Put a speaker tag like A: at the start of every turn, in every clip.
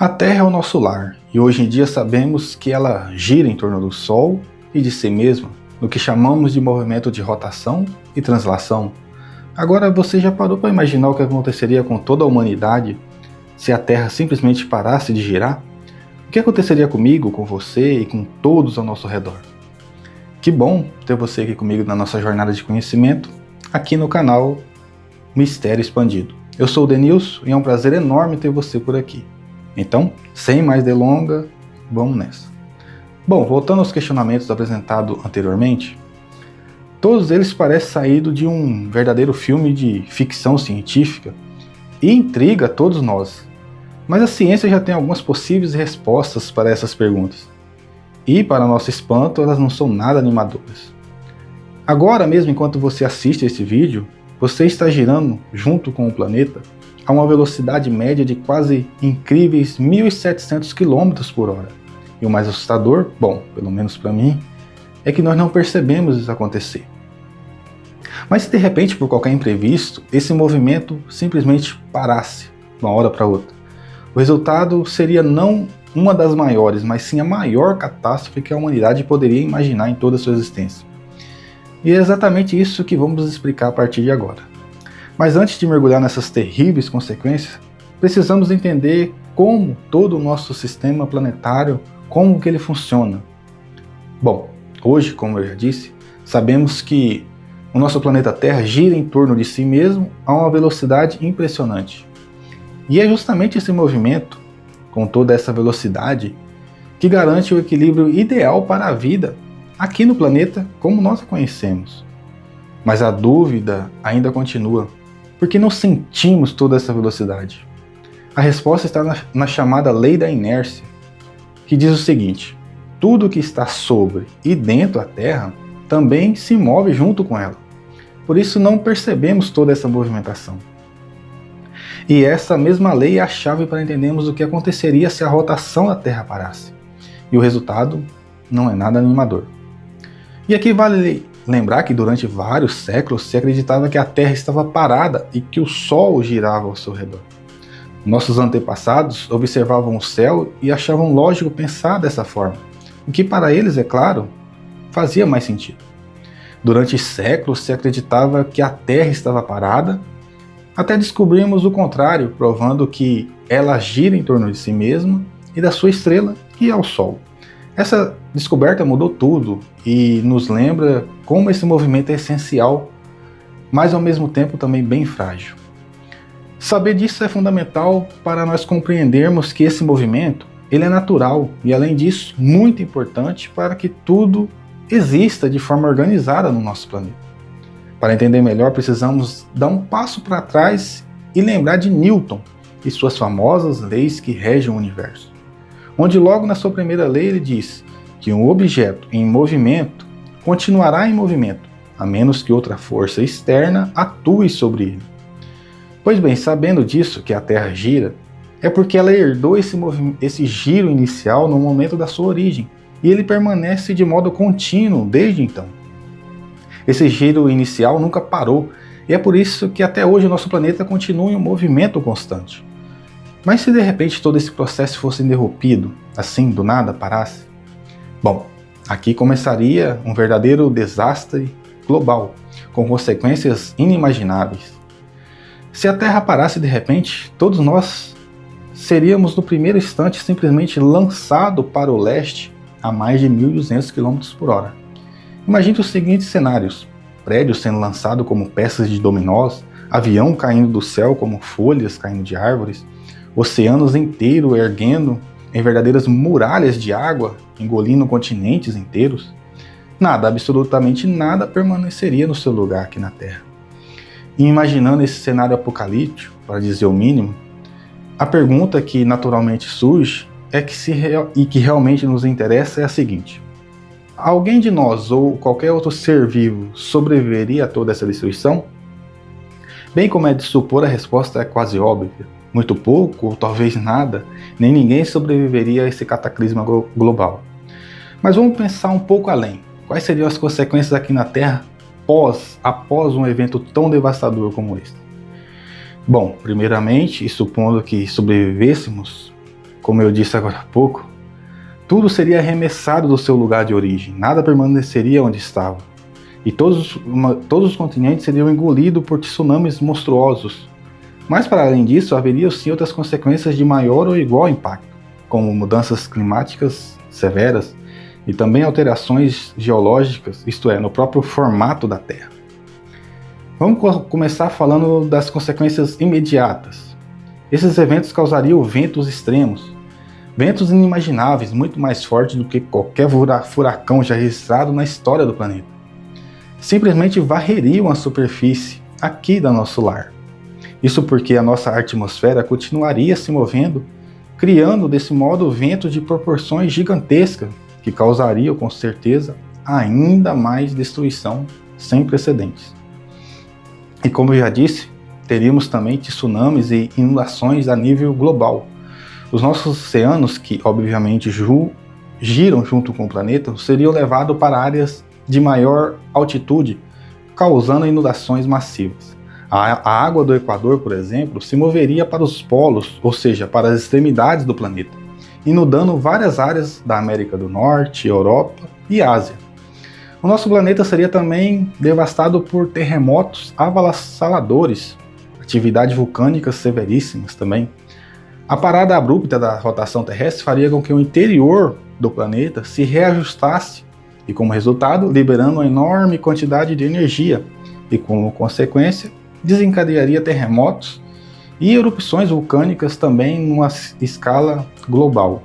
A: A Terra é o nosso lar e hoje em dia sabemos que ela gira em torno do Sol e de si mesma, no que chamamos de movimento de rotação e translação. Agora você já parou para imaginar o que aconteceria com toda a humanidade se a Terra simplesmente parasse de girar? O que aconteceria comigo, com você e com todos ao nosso redor? Que bom ter você aqui comigo na nossa jornada de conhecimento, aqui no canal Mistério Expandido. Eu sou o Denilson e é um prazer enorme ter você por aqui. Então, sem mais delongas, vamos nessa. Bom, voltando aos questionamentos apresentados anteriormente, todos eles parecem saídos de um verdadeiro filme de ficção científica e intriga a todos nós. Mas a ciência já tem algumas possíveis respostas para essas perguntas. E, para nosso espanto, elas não são nada animadoras. Agora mesmo, enquanto você assiste esse vídeo, você está girando junto com o planeta a uma velocidade média de quase incríveis 1.700 km por hora. E o mais assustador, bom, pelo menos para mim, é que nós não percebemos isso acontecer. Mas se de repente, por qualquer imprevisto, esse movimento simplesmente parasse de uma hora para outra, o resultado seria não uma das maiores, mas sim a maior catástrofe que a humanidade poderia imaginar em toda a sua existência. E é exatamente isso que vamos explicar a partir de agora. Mas antes de mergulhar nessas terríveis consequências, precisamos entender como todo o nosso sistema planetário, como que ele funciona. Bom, hoje, como eu já disse, sabemos que o nosso planeta Terra gira em torno de si mesmo a uma velocidade impressionante. E é justamente esse movimento, com toda essa velocidade, que garante o equilíbrio ideal para a vida aqui no planeta como nós a conhecemos. Mas a dúvida ainda continua. Por que não sentimos toda essa velocidade? A resposta está na chamada lei da inércia, que diz o seguinte: tudo que está sobre e dentro da Terra também se move junto com ela. Por isso não percebemos toda essa movimentação. E essa mesma lei é a chave para entendermos o que aconteceria se a rotação da Terra parasse. E o resultado não é nada animador. E aqui vale lembrar que durante vários séculos se acreditava que a Terra estava parada e que o Sol girava ao seu redor. Nossos antepassados observavam o céu e achavam lógico pensar dessa forma, o que para eles, é claro, fazia mais sentido. Durante séculos se acreditava que a Terra estava parada, até descobrirmos o contrário, provando que ela gira em torno de si mesma e da sua estrela, que é o Sol. Essa descoberta mudou tudo e nos lembra como esse movimento é essencial, mas ao mesmo tempo também bem frágil. Saber disso é fundamental para nós compreendermos que esse movimento ele é natural e, além disso, muito importante para que tudo exista de forma organizada no nosso planeta. Para entender melhor, precisamos dar um passo para trás e lembrar de Newton e suas famosas leis que regem o universo. Onde logo na sua primeira lei ele diz que um objeto em movimento continuará em movimento, a menos que outra força externa atue sobre ele. Pois bem, sabendo disso, que a Terra gira, é porque ela herdou esse giro inicial no momento da sua origem, e ele permanece de modo contínuo desde então. Esse giro inicial nunca parou, e é por isso que até hoje o nosso planeta continua em um movimento constante. Mas se de repente todo esse processo fosse interrompido, assim, do nada, parasse? Bom, aqui começaria um verdadeiro desastre global, com consequências inimagináveis. Se a Terra parasse de repente, todos nós seríamos no primeiro instante simplesmente lançados para o leste a mais de 1.200 km por hora. Imagine os seguintes cenários: prédios sendo lançados como peças de dominós, avião caindo do céu como folhas caindo de árvores, oceanos inteiros erguendo em verdadeiras muralhas de água, engolindo continentes inteiros. Nada, absolutamente nada permaneceria no seu lugar aqui na Terra. E imaginando esse cenário apocalíptico, para dizer o mínimo, a pergunta que naturalmente surge e que realmente nos interessa é a seguinte: alguém de nós ou qualquer outro ser vivo sobreviveria a toda essa destruição? Bem como é de supor, a resposta é quase óbvia. Muito pouco, ou talvez nada, nem ninguém sobreviveria a esse cataclisma global. Mas vamos pensar um pouco além. Quais seriam as consequências aqui na Terra após um evento tão devastador como este? Bom, primeiramente, e supondo que sobrevivêssemos, como eu disse agora há pouco, tudo seria arremessado do seu lugar de origem, nada permaneceria onde estava. E todos os continentes seriam engolidos por tsunamis monstruosos. Mas para além disso, haveria sim outras consequências de maior ou igual impacto, como mudanças climáticas severas e também alterações geológicas, isto é, no próprio formato da Terra. Vamos começar falando das consequências imediatas. Esses eventos causariam ventos extremos, ventos inimagináveis, muito mais fortes do que qualquer furacão já registrado na história do planeta. Simplesmente varreriam a superfície aqui do nosso lar. Isso porque a nossa atmosfera continuaria se movendo, criando desse modo ventos de proporções gigantescas que causariam com certeza ainda mais destruição sem precedentes. E como eu já disse, teríamos também tsunamis e inundações a nível global. Os nossos oceanos, que obviamente giram junto com o planeta, seriam levados para áreas de maior altitude, causando inundações massivas. A água do Equador, por exemplo, se moveria para os polos, ou seja, para as extremidades do planeta, inundando várias áreas da América do Norte, Europa e Ásia. O nosso planeta seria também devastado por terremotos avassaladores, atividades vulcânicas severíssimas também. A parada abrupta da rotação terrestre faria com que o interior do planeta se reajustasse e, como resultado, liberando uma enorme quantidade de energia e, como consequência, desencadearia terremotos e erupções vulcânicas também numa escala global.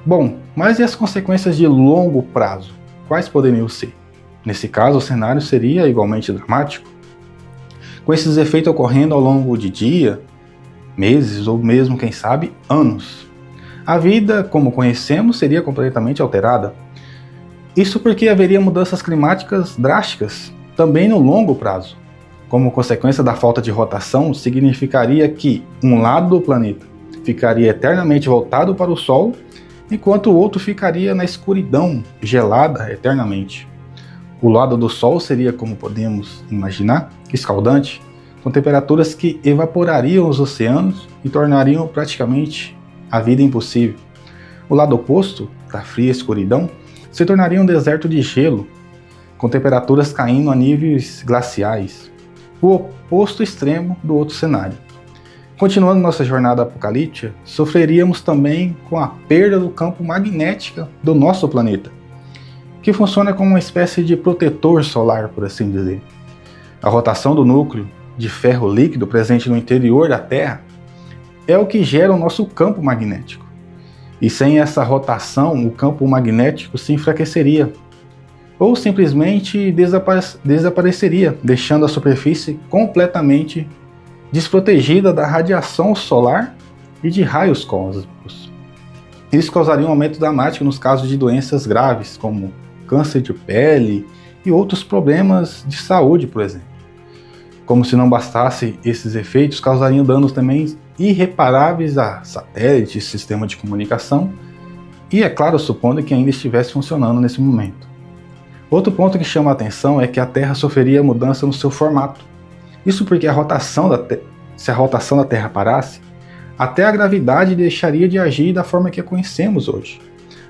A: Bom, mas e as consequências de longo prazo? Quais poderiam ser? Nesse caso, o cenário seria igualmente dramático, com esses efeitos ocorrendo ao longo de dias, meses ou mesmo, quem sabe, anos. A vida, como conhecemos, seria completamente alterada. Isso porque haveria mudanças climáticas drásticas, também no longo prazo. Como consequência da falta de rotação, significaria que um lado do planeta ficaria eternamente voltado para o Sol, enquanto o outro ficaria na escuridão gelada eternamente. O lado do Sol seria, como podemos imaginar, escaldante, com temperaturas que evaporariam os oceanos e tornariam praticamente a vida impossível. O lado oposto, da fria escuridão, se tornaria um deserto de gelo, com temperaturas caindo a níveis glaciais. O oposto extremo do outro cenário. Continuando nossa jornada apocalíptica, sofreríamos também com a perda do campo magnético do nosso planeta, que funciona como uma espécie de protetor solar, por assim dizer. A rotação do núcleo de ferro líquido presente no interior da Terra é o que gera o nosso campo magnético. E sem essa rotação, o campo magnético se enfraqueceria, ou simplesmente desapareceria, deixando a superfície completamente desprotegida da radiação solar e de raios cósmicos. Isso causaria um aumento dramático nos casos de doenças graves, como câncer de pele e outros problemas de saúde, por exemplo. Como se não bastasse esses efeitos, causariam danos também irreparáveis a satélites, sistema de comunicação e, é claro, supondo que ainda estivesse funcionando nesse momento. Outro ponto que chama a atenção é que a Terra sofreria mudança no seu formato. Isso porque se a rotação da Terra parasse, até a gravidade deixaria de agir da forma que a conhecemos hoje.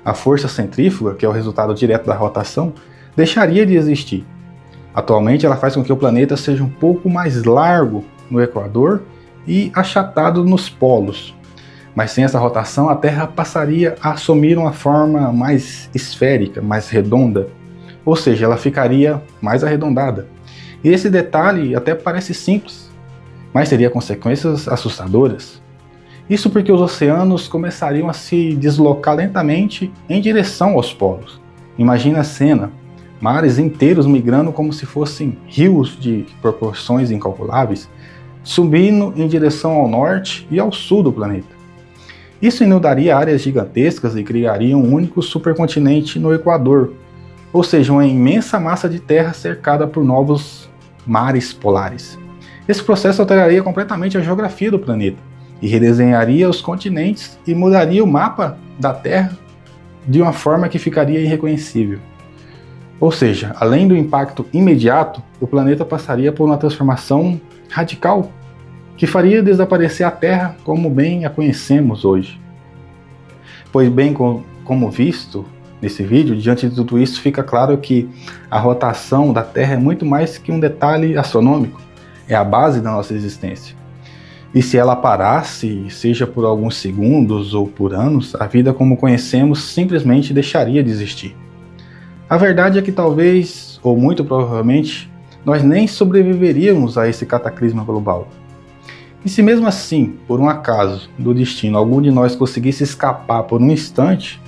A: A força centrífuga, que é o resultado direto da rotação, deixaria de existir. Atualmente ela faz com que o planeta seja um pouco mais largo no Equador e achatado nos polos. Mas sem essa rotação, a Terra passaria a assumir uma forma mais esférica, mais redonda, ou seja, ela ficaria mais arredondada. E esse detalhe até parece simples, mas teria consequências assustadoras. Isso porque os oceanos começariam a se deslocar lentamente em direção aos polos. Imagina a cena, mares inteiros migrando como se fossem rios de proporções incalculáveis, subindo em direção ao norte e ao sul do planeta. Isso inundaria áreas gigantescas e criaria um único supercontinente no Equador, ou seja, uma imensa massa de terra cercada por novos mares polares. Esse processo alteraria completamente a geografia do planeta e redesenharia os continentes e mudaria o mapa da Terra de uma forma que ficaria irreconhecível. Ou seja, além do impacto imediato, o planeta passaria por uma transformação radical que faria desaparecer a Terra como bem a conhecemos hoje. Pois bem, como visto nesse vídeo, diante de tudo isso fica claro que a rotação da Terra é muito mais que um detalhe astronômico, é a base da nossa existência. E se ela parasse, seja por alguns segundos ou por anos, a vida como conhecemos simplesmente deixaria de existir. A verdade é que talvez, ou muito provavelmente, nós nem sobreviveríamos a esse cataclisma global. E se mesmo assim, por um acaso do destino, algum de nós conseguisse escapar por um instante,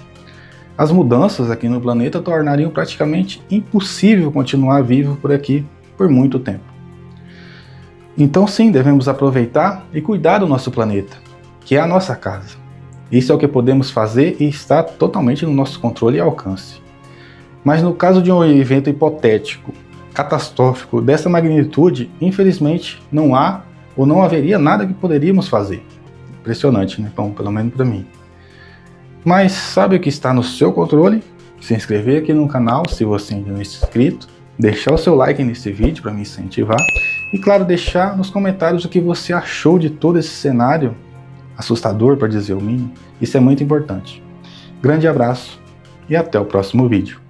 A: as mudanças aqui no planeta tornariam praticamente impossível continuar vivo por aqui por muito tempo. Então sim, devemos aproveitar e cuidar do nosso planeta, que é a nossa casa. Isso é o que podemos fazer e está totalmente no nosso controle e alcance. Mas no caso de um evento hipotético, catastrófico dessa magnitude, infelizmente não há ou não haveria nada que poderíamos fazer. Impressionante, né? Bom, pelo menos para mim. Mas sabe o que está no seu controle? Se inscrever aqui no canal se você ainda não é inscrito, deixar o seu like nesse vídeo para me incentivar e, claro, deixar nos comentários o que você achou de todo esse cenário assustador, para dizer o mínimo. Isso é muito importante. Grande abraço e até o próximo vídeo.